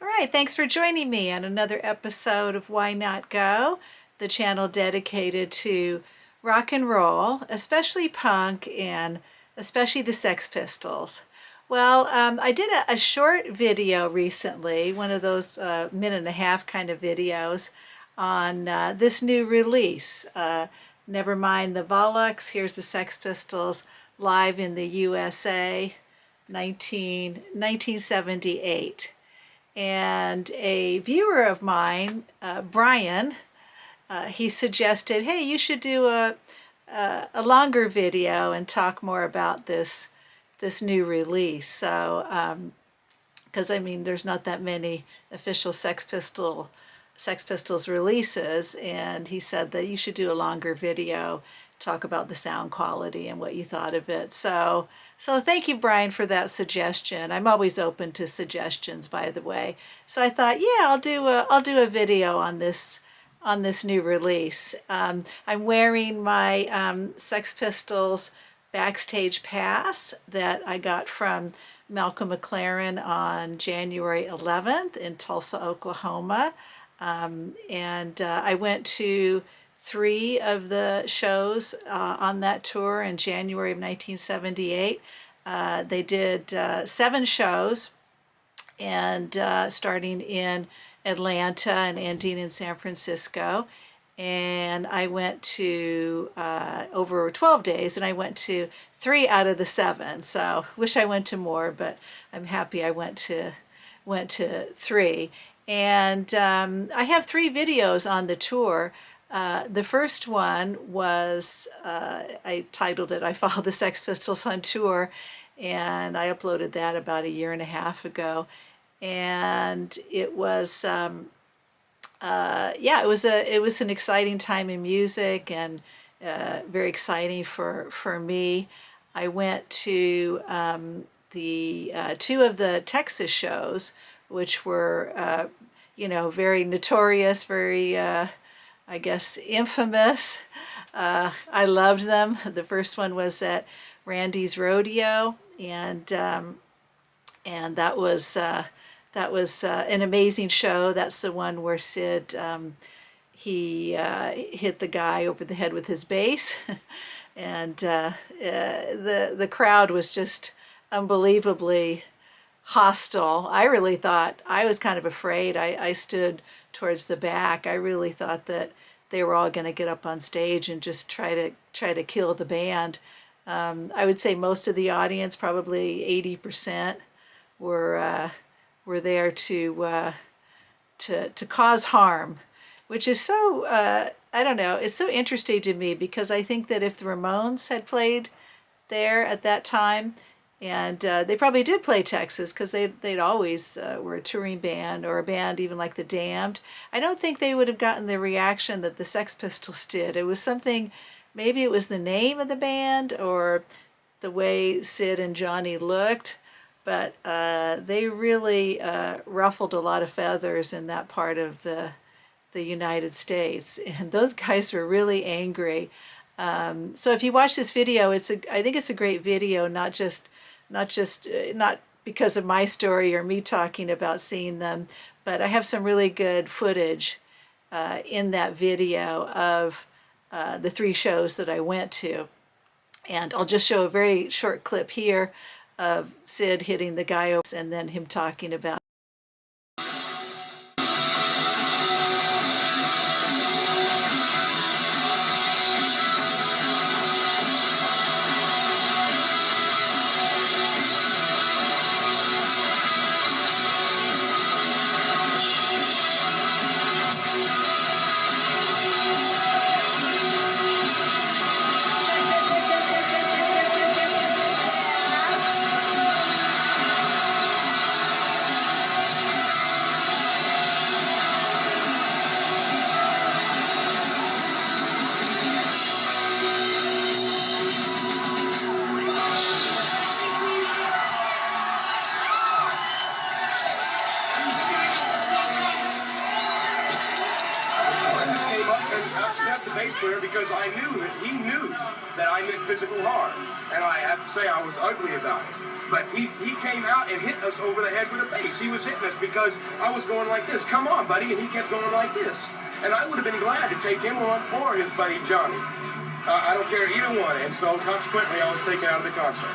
All right, thanks for joining me on another episode of Why Not Go, the channel dedicated to rock and roll, especially punk and especially the Sex Pistols. Well, I did a short video recently, one of those minute and a half kind of videos on this new release. Never mind the Volux, here's the Sex Pistols live in the USA, 1978. And a viewer of mine, Brian, he suggested, hey, you should do a longer video and talk more about this new release. So, because I mean, there's not that many official Sex Pistols releases, and he said that you should do a longer video, talk about the sound quality and what you thought of it. So thank you, Brian, for that suggestion. I'm always open to suggestions, by the way. So I thought, yeah, I'll do a video on this new release. I'm wearing my Sex Pistols backstage pass that I got from Malcolm McLaren on January 11th in Tulsa, Oklahoma. And I went to 3 of the shows on that tour in January of 1978. They did 7 shows, and starting in Atlanta and ending in San Francisco. And I went to over 12 days, and I went to 3 out of the 7. So wish I went to more, but I'm happy I went to 3. And I have 3 videos on the tour. The first one was, I titled it, I Follow the Sex Pistols on Tour, and I uploaded that about a year and a half ago. And it was, yeah, it was an exciting time in music, and very exciting for me. I went to the 2 of the Texas shows, which were, very notorious, very, I guess, infamous. I loved them. The first one was at Randy's Rodeo, and that was an amazing show. That's the one where Sid he hit the guy over the head with his bass, and the crowd was just unbelievably hostile. I really thought, I was kind of afraid. I stood towards the back. I really thought that they were all going to get up on stage and just try to kill the band. I would say most of the audience, probably 80%, were there to cause harm, which is so, I don't know, it's so interesting to me, because I think that if the Ramones had played there at that time, and they probably did play Texas, because they'd always were a touring band, or a band even like the Damned, I don't think they would have gotten the reaction that the Sex Pistols did. It was something, maybe it was the name of the band or the way Sid and Johnny looked, but they really ruffled a lot of feathers in that part of the United States, and those guys were really angry. So if you watch this video, I think it's a great video, not because of my story or me talking about seeing them, but I have some really good footage in that video of the 3 shows that I went to. And I'll just show a very short clip here of Sid hitting the guy over, and then him talking about the bass player because I knew that he knew that I meant physical harm. And I have to say I was ugly about it. But he came out and hit us over the head with a bass. He was hitting us because I was going like this. Come on, buddy. And he kept going like this. And I would have been glad to take him on or his buddy Johnny. I don't care either one. And so consequently, I was taken out of the concert.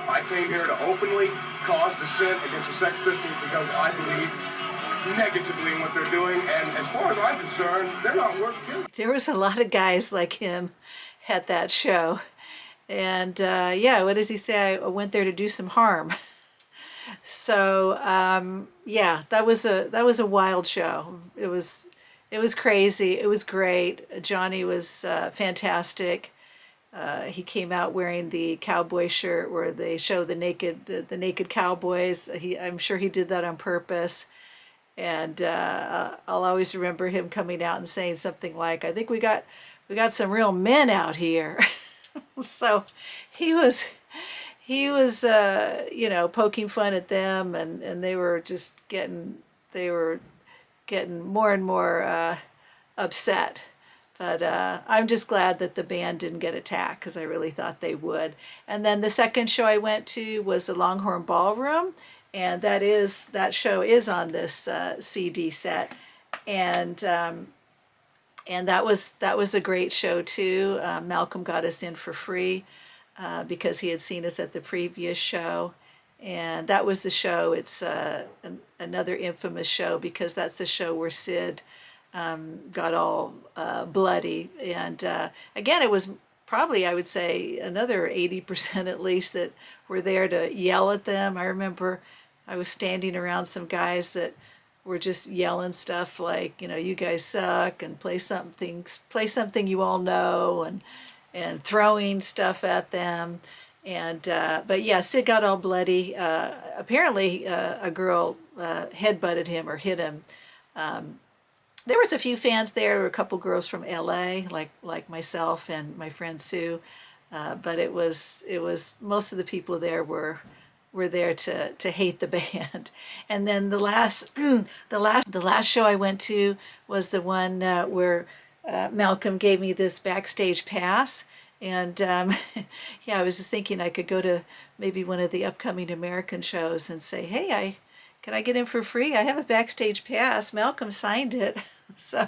I came here to openly cause dissent against the Sex Pistols because I believe negatively in what they're doing. And as far as I'm concerned, they're not worth killing. There was a lot of guys like him at that show. And yeah, what does he say? I went there to do some harm. So yeah, that was a wild show. It was crazy. It was great. Johnny was fantastic. He came out wearing the cowboy shirt where they show the naked cowboys. I'm sure he did that on purpose. And I'll always remember him coming out and saying something like, "I think we got some real men out here." So he was you know, poking fun at them, and they were getting more and more upset. But I'm just glad that the band didn't get attacked because I really thought they would. And then the second show I went to was the Longhorn Ballroom, and that show is on this CD set, and that was a great show too. Malcolm got us in for free because he had seen us at the previous show, and that was the show. It's another infamous show because that's the show where Sid got all bloody, and again, it was probably, I would say, another 80% at least that were there to yell at them. I remember I was standing around some guys that were just yelling stuff like, you know, "You guys suck," and play something you all know, and throwing stuff at them. And but yeah, Sid got all bloody. Apparently a girl headbutted him or hit him. There was a few fans there. There were a couple girls from LA, like myself and my friend Sue. But it was most of the people there were there to hate the band. And then the last show I went to was the one where Malcolm gave me this backstage pass. And yeah, I was just thinking I could go to maybe one of the upcoming American shows and say, "Hey, can I get in for free? I have a backstage pass. Malcolm signed it." So,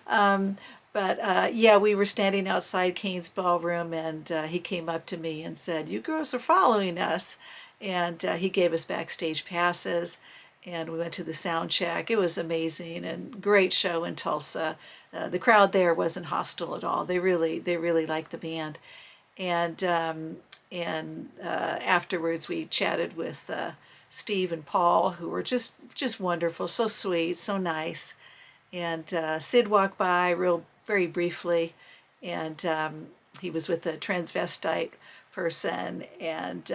but yeah, we were standing outside Kane's Ballroom, and he came up to me and said, "You girls are following us." And he gave us backstage passes, and we went to the sound check. It was amazing and great show in Tulsa. The crowd there wasn't hostile at all. They really liked the band. And afterwards we chatted with Steve and Paul, who were just wonderful, so sweet, so nice. And Sid walked by very briefly, and he was with a transvestite person, and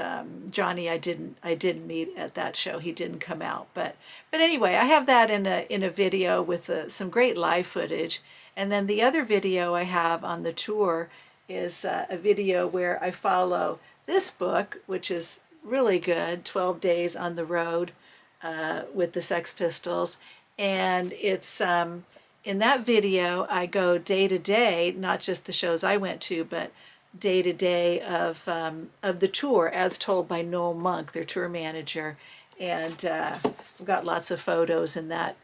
Johnny I didn't meet at that show. He didn't come out, but anyway, I have that in a video with some great live footage. And then the other video I have on the tour is a video where I follow this book, which is really good, 12 Days on the Road with the Sex Pistols. And it's in that video I go day to day, not just the shows I went to, but day to day of the tour as told by Noel Monk, their tour manager. And we've got lots of photos in that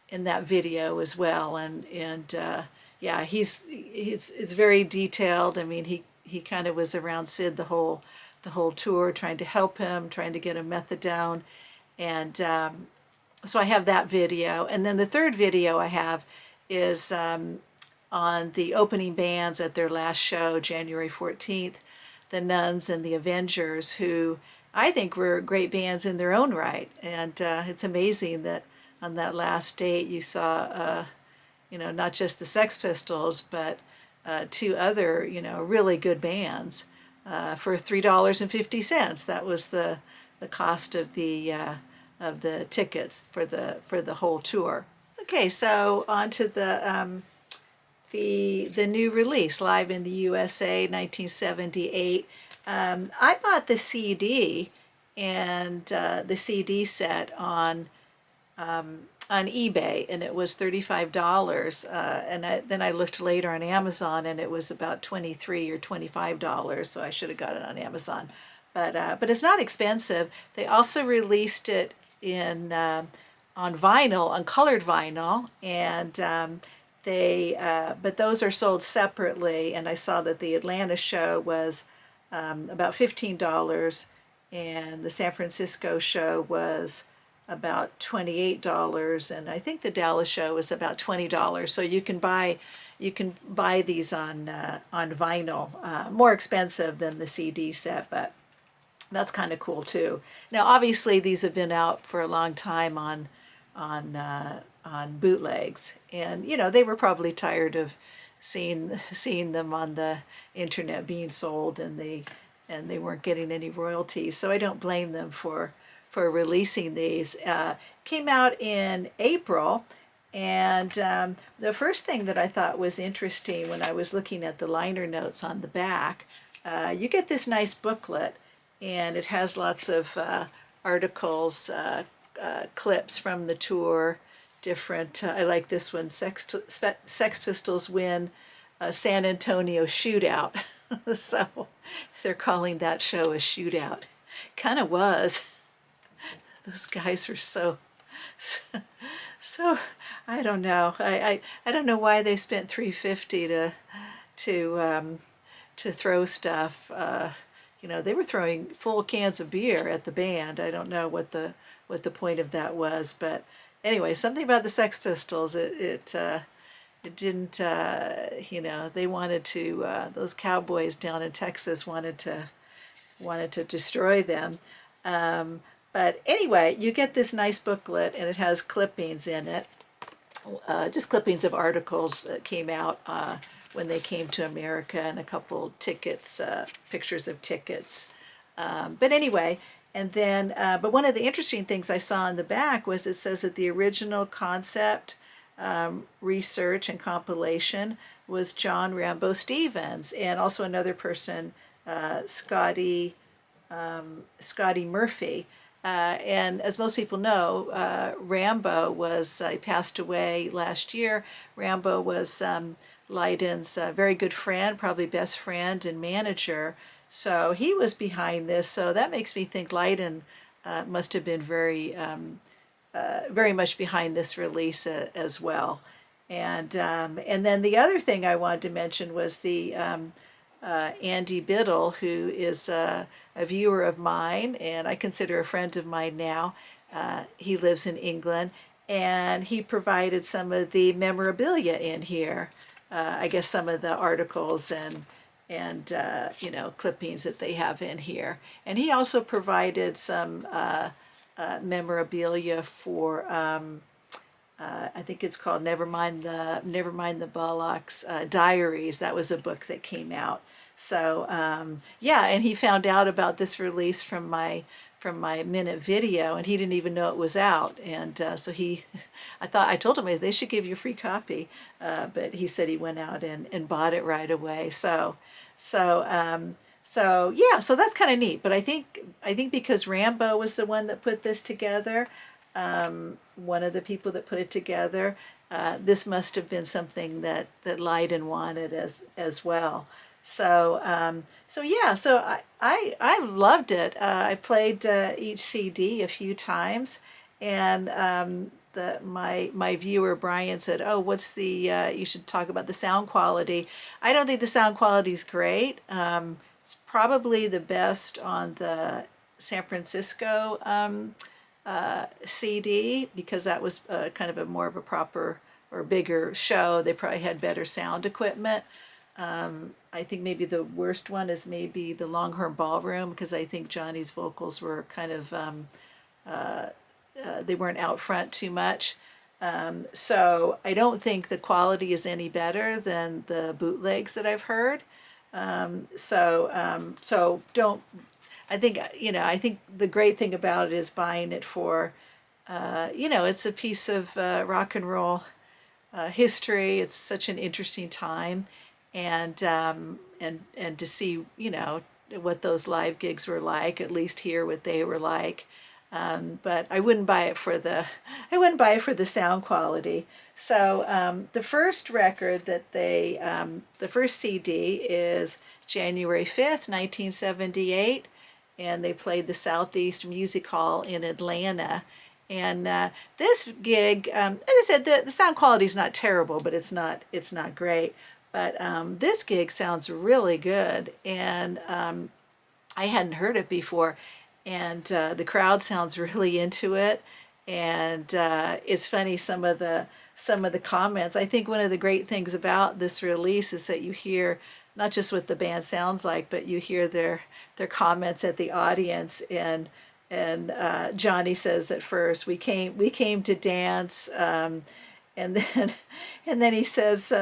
video as well. And yeah, it's very detailed. I mean, he kind of was around Sid the whole tour, trying to help him, trying to get him methadone. And so I have that video. And then the third video I have is on the opening bands at their last show, January 14th, the Nuns and the Avengers, who I think were great bands in their own right. And it's amazing that on that last date you saw, you know, not just the Sex Pistols, but two other, you know, really good bands for $3.50. That was the cost of the tickets for the whole tour. Okay, so on to the new release, Live in the USA, 1978. I bought the CD and the CD set on on eBay, and it was $35. Then I looked later on Amazon, and it was about $23 or $25. So I should have got it on Amazon, but it's not expensive. They also released it in on vinyl, on colored vinyl, and but those are sold separately. And I saw that the Atlanta show was about $15, and the San Francisco show was about $28, and I think the Dallas show was about $20. So you can buy these on vinyl, more expensive than the CD set, but that's kind of cool too. Now, obviously, these have been out for a long time on bootlegs, and they were probably tired of seeing them on the internet being sold, and they weren't getting any royalties. So I don't blame them for releasing these. Came out in April, and the first thing that I thought was interesting when I was looking at the liner notes on the back, you get this nice booklet, and it has lots of articles, clips from the tour, different. I like this one. Sex Pistols win San Antonio shootout. So they're calling that show a shootout. Kind of was. Those guys are so I don't know. I don't know why they spent $350 to throw stuff. They were throwing full cans of beer at the band. I don't know what the point of that was, but anyway, something about the Sex Pistols. It didn't. They wanted to. Those cowboys down in Texas wanted to destroy them. But anyway, you get this nice booklet, and it has clippings in it, just clippings of articles that came out when they came to America, and a couple tickets, pictures of tickets. But anyway, and then, but one of the interesting things I saw in the back was it says that the original concept, research and compilation was John Rambo Stevens, and also another person, Scotty Murphy. And as most people know, Rambo he passed away last year. Rambo was Lydon's very good friend, probably best friend and manager. So he was behind this. So that makes me think Lydon must have been very much behind this release as well. And then the other thing I wanted to mention was the Andy Biddle, who is a viewer of mine, and I consider a friend of mine now. He lives in England, and he provided some of the memorabilia in here. I guess some of the articles and clippings that they have in here. And he also provided some memorabilia for I think it's called Nevermind the Bullocks Diaries. That was a book that came out. So and he found out about this release from my minute video, and he didn't even know it was out. And so I told him they should give you a free copy, but he said he went out and bought it right away. So that's kind of neat. But I think because Rambo was the one that put this together, one of the people that put it together, this must have been something that Lydon wanted as well. So I loved it. I played each CD a few times, and my viewer Brian said, "Oh, what's the? You should talk about the sound quality." I don't think the sound quality is great. It's probably the best on the San Francisco CD, because that was kind of more of a proper or bigger show. They probably had better sound equipment. I think maybe the worst one is maybe the Longhorn Ballroom, because I think Johnny's vocals were kind of they weren't out front too much. So I don't think the quality is any better than the bootlegs that I've heard. So don't. I think I think the great thing about it is buying it for, it's a piece of rock and roll history. It's such an interesting time, and to see what those live gigs were like, at least hear what they were like. But I wouldn't buy it for the sound quality. So the first record that the first CD is January 5th, 1978, and they played the Southeast Music Hall in Atlanta. And this gig, as I said, the sound quality is not terrible, but it's not great. But this gig sounds really good, and I hadn't heard it before, and the crowd sounds really into it. And it's funny, some of the comments. I think one of the great things about this release is that you hear not just what the band sounds like, but you hear their comments at the audience. And Johnny says at first, we came to dance, and then and then he says,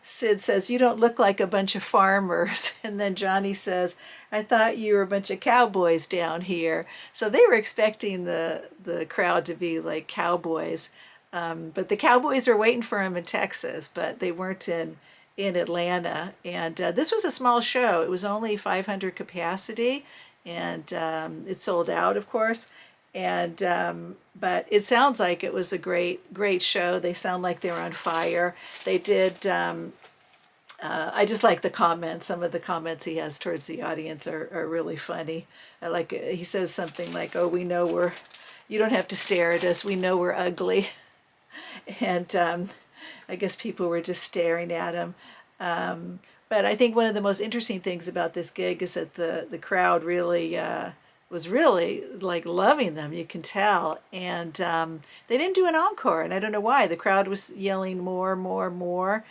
Sid says, "You don't look like a bunch of farmers." And then Johnny says, "I thought you were a bunch of cowboys down here." So they were expecting the crowd to be like cowboys. But the Cowboys are waiting for him in Texas, but they weren't in Atlanta. And this was a small show. It was only 500 capacity, and it sold out, of course. And but it sounds like it was a great show. They sound like they were on fire. They did. I just like the comments. Some of the comments he has towards the audience are really funny. I like he says something like, "Oh, we know you don't have to stare at us. We know we're ugly." And I guess people were just staring at him. But I think one of the most interesting things about this gig is that the crowd really was really like loving them. You can tell, and they didn't do an encore, and I don't know why. The crowd was yelling more, more, more.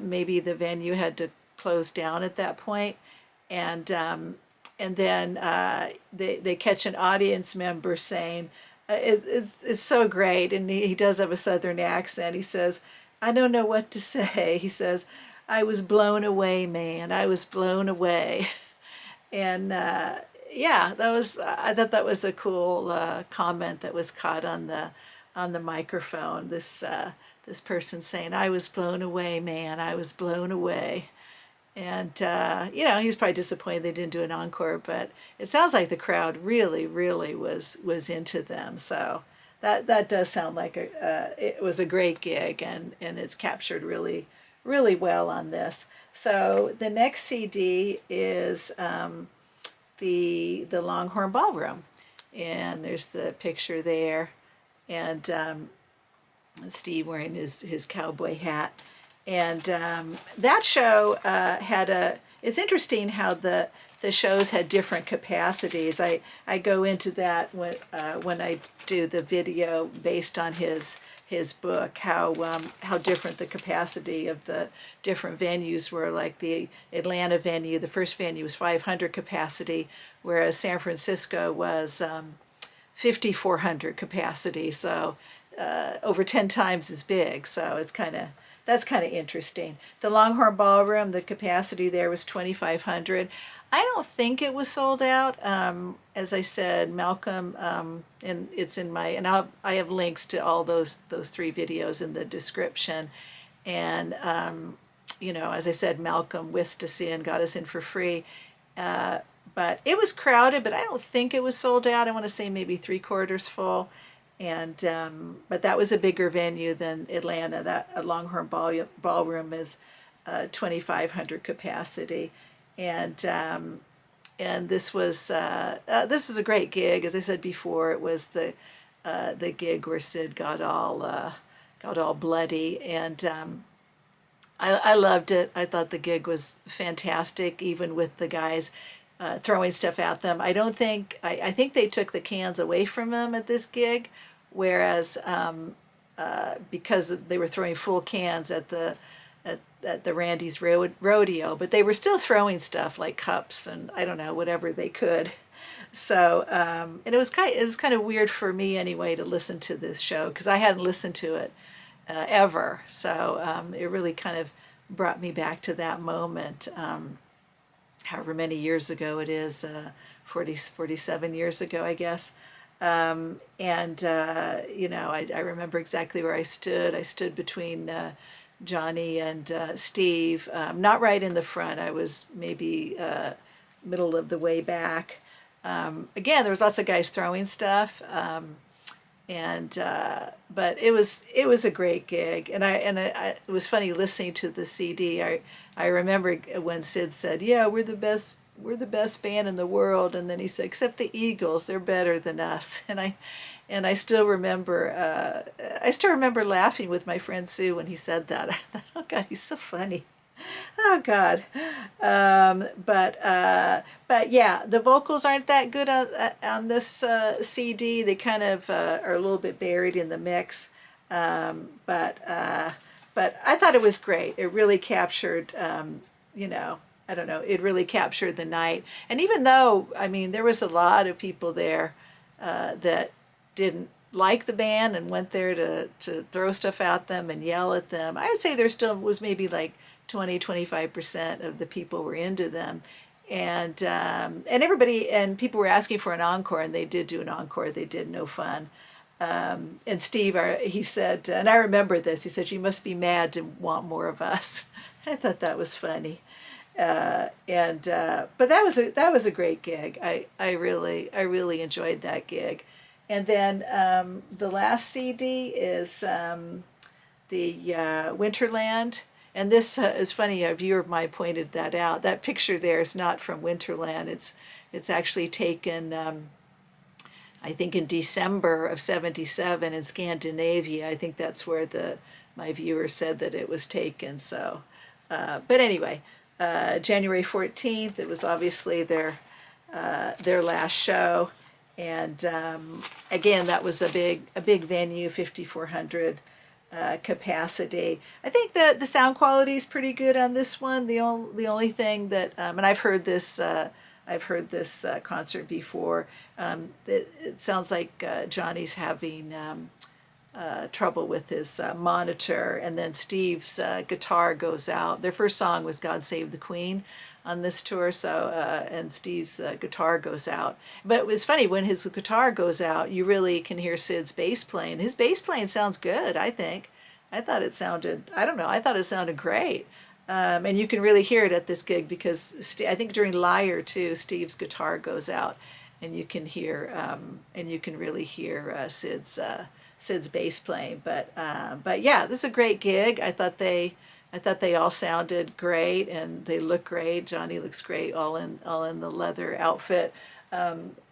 Maybe the venue had to close down at that point, and then they catch an audience member saying, it's so great. And he does have a southern accent. He says, "I don't know what to say." He says, "I was blown away, man. I was blown away." And yeah, I thought that was a cool comment that was caught on the microphone. This person saying, "I was blown away, man. I was blown away." And he was probably disappointed they didn't do an encore, but it sounds like the crowd really, really was into them. So that does sound like it was a great gig, and it's captured really, really well on this. So the next CD is the Longhorn Ballroom, and there's the picture there, and Steve wearing his cowboy hat. And that show it's interesting how the shows had different capacities. I go into that when I do the video based on his book, how different the capacity of the different venues were. Like the Atlanta venue, the first venue was 500 capacity, whereas San Francisco was 5,400 capacity. So over 10 times as big. So that's kind of interesting. The Longhorn Ballroom, the capacity there was 2,500. I don't think it was sold out. As I said, Malcolm, and it's in my, and I have links to all those three videos in the description. And as I said, Malcolm whisked us in, got us in for free. But it was crowded, but I don't think it was sold out. I want to say maybe 3/4 full. And but that was a bigger venue than Atlanta. That Longhorn Ballroom is 2,500 capacity, and this was a great gig. As I said before, it was the gig where Sid got all bloody, and I loved it. I thought the gig was fantastic, even with the guys throwing stuff at them. I think they took the cans away from them at this gig, whereas because they were throwing full cans at the Randy's Rodeo, but they were still throwing stuff like cups and I don't know, whatever they could. So and it was kind of weird for me anyway to listen to this show because I hadn't listened to it ever. So it really kind of brought me back to that moment. However many years ago it is, 47 years ago, I guess. I remember exactly where I stood. I stood between Johnny and Steve, not right in the front. I was maybe middle of the way back. Again, there was lots of guys throwing stuff, and but it was a great gig, and it was funny listening to the CD. I remember when Sid said, "Yeah, we're the best band in the world," and then he said, "Except the Eagles, they're better than us." And I still remember laughing with my friend Sue when he said that. I thought, "Oh God, he's so funny." Oh God. But yeah, the vocals aren't that good on this CD. They kind of are a little bit buried in the mix. But I thought it was great. It really captured, you know, I don't know, it really captured the night. And even though, I mean, there was a lot of people there that didn't like the band and went there to throw stuff at them and yell at them, I would say there still was maybe like 20-25% of the people were into them. And everybody and people were asking for an encore, and they did do an encore. They did No Fun. And Steve, he said, and I remember this. He said, "You must be mad to want more of us." I thought that was funny. But that was a great gig. I really enjoyed that gig. And then the last CD is the Winterland. And this is funny. A viewer of mine pointed that out. That picture there is not from Winterland. It's actually taken, I think, in December of '77 in Scandinavia. I think that's where my viewer said that it was taken. So, but anyway, January 14th. It was obviously their last show, and again, that was a big venue, 5,400. Capacity. I think that the sound quality is pretty good on this one. The only thing that and I've heard this concert before. It sounds like Johnny's having trouble with his monitor, and then Steve's guitar goes out. Their first song was "God Save the Queen" on this tour, so and Steve's guitar goes out. But it was funny, when his guitar goes out, you really can hear Sid's bass playing. His bass playing sounds good, I think. I thought it sounded, I don't know, I thought it sounded great. And you can really hear it at this gig because I think during Liar too, Steve's guitar goes out, and you can really hear Sid's bass playing. But yeah, this is a great gig. I thought they all sounded great, and they look great. Johnny looks great, all in the leather outfit.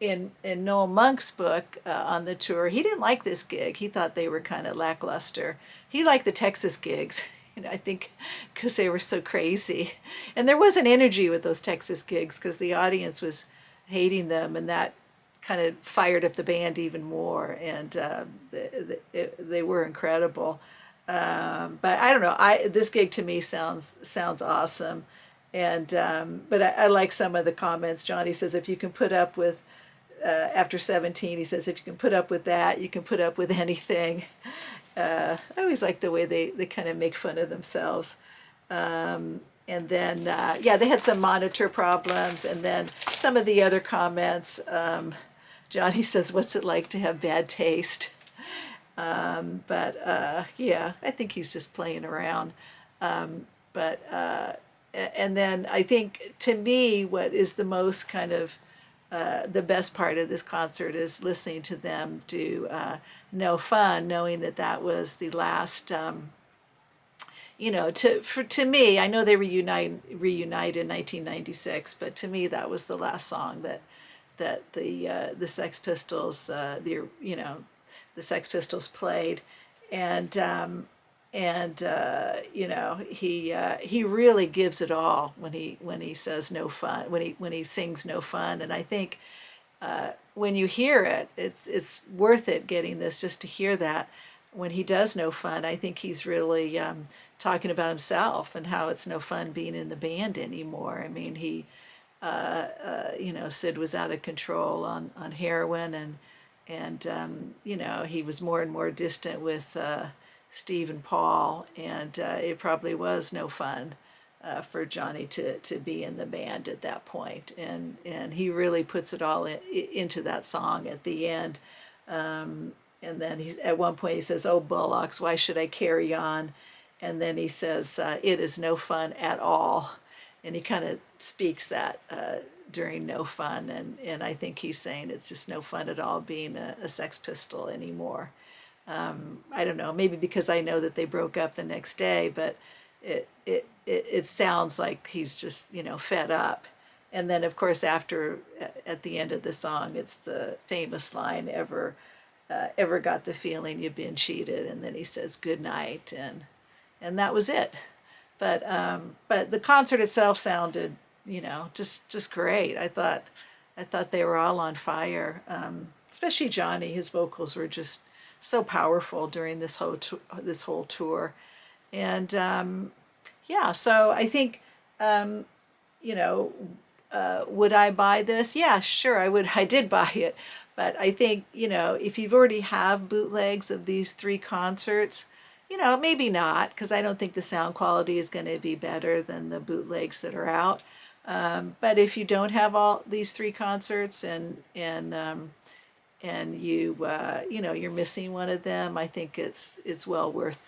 In Noel Monk's book on the tour, he didn't like this gig. He thought they were kind of lackluster. He liked the Texas gigs, I think, because they were so crazy, and there was an energy with those Texas gigs because the audience was hating them, and that kind of fired up the band even more. And they were incredible. But I don't know. This gig to me sounds awesome, and but I like some of the comments. Johnny says, if you can put up with after 17, he says, if you can put up with that, you can put up with anything. I always like the way they kind of make fun of themselves. And then yeah, they had some monitor problems, and then some of the other comments. Johnny says, "What's it like to have bad taste?" But yeah, I think he's just playing around. But and then I think, to me, what is the most kind of the best part of this concert is listening to them do "No Fun," knowing that was the last. To me, I know they reunited in 1996, but to me that was the last song that the Sex Pistols the Sex Pistols played, and he really gives it all when he says "No Fun," when he sings "No Fun," and I think when you hear it, it's worth it getting this just to hear that. When he does "No Fun," I think he's really talking about himself and how it's no fun being in the band anymore. I mean, Sid was out of control on heroin, and he was more and more distant with Steve and Paul, and it probably was no fun for Johnny to be in the band at that point. And he really puts it all into that song at the end. And then at one point he says, "Oh, bullocks, why should I carry on?" And then he says, "It is no fun at all." And he kind of speaks that during No Fun, and I think he's saying it's just no fun at all being a Sex Pistol anymore. I don't know, maybe because I know that they broke up the next day, but it sounds like he's just, fed up. And then, of course, after at the end of the song, it's the famous line, ever got the feeling you've been cheated, and then he says good night, and that was it. But the concert itself sounded, just great. I thought they were all on fire, especially Johnny. His vocals were just so powerful during this whole tour, and yeah. So I think, you know, would I buy this? Yeah, sure, I would. I did buy it, but I think, if you've already have bootlegs of these three concerts, maybe not, because I don't think the sound quality is going to be better than the bootlegs that are out. But if you don't have all these three concerts, and you're missing one of them, I think it's well worth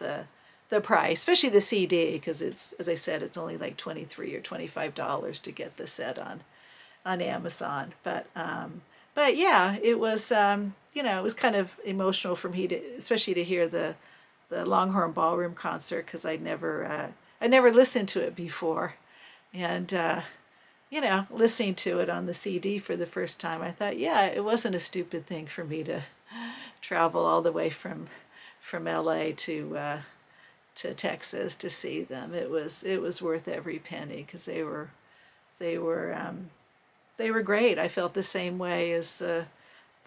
the price, especially the CD, because it's, as I said, it's only like $23 or $25 to get the set on Amazon. But yeah, it was, it was kind of emotional for me to, especially to hear the Longhorn Ballroom concert, because I never listened to it before, and listening to it on the CD for the first time, I thought, yeah, it wasn't a stupid thing for me to travel all the way from LA to Texas to see them. It was worth every penny, because they were great. I felt the same way as the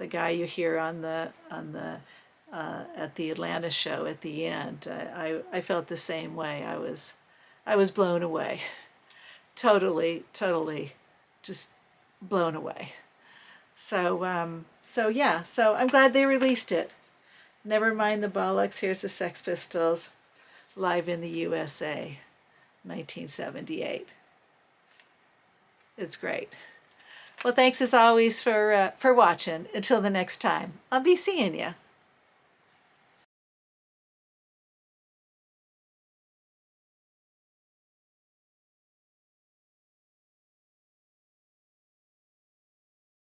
guy you hear on the at the Atlanta show at the end. I felt the same way. I was blown away. Totally just blown away. So yeah, so I'm glad they released it. Never mind the bollocks, here's the Sex Pistols live in the USA, 1978. It's great. Well, thanks as always for watching. Until the next time, I'll be seeing you.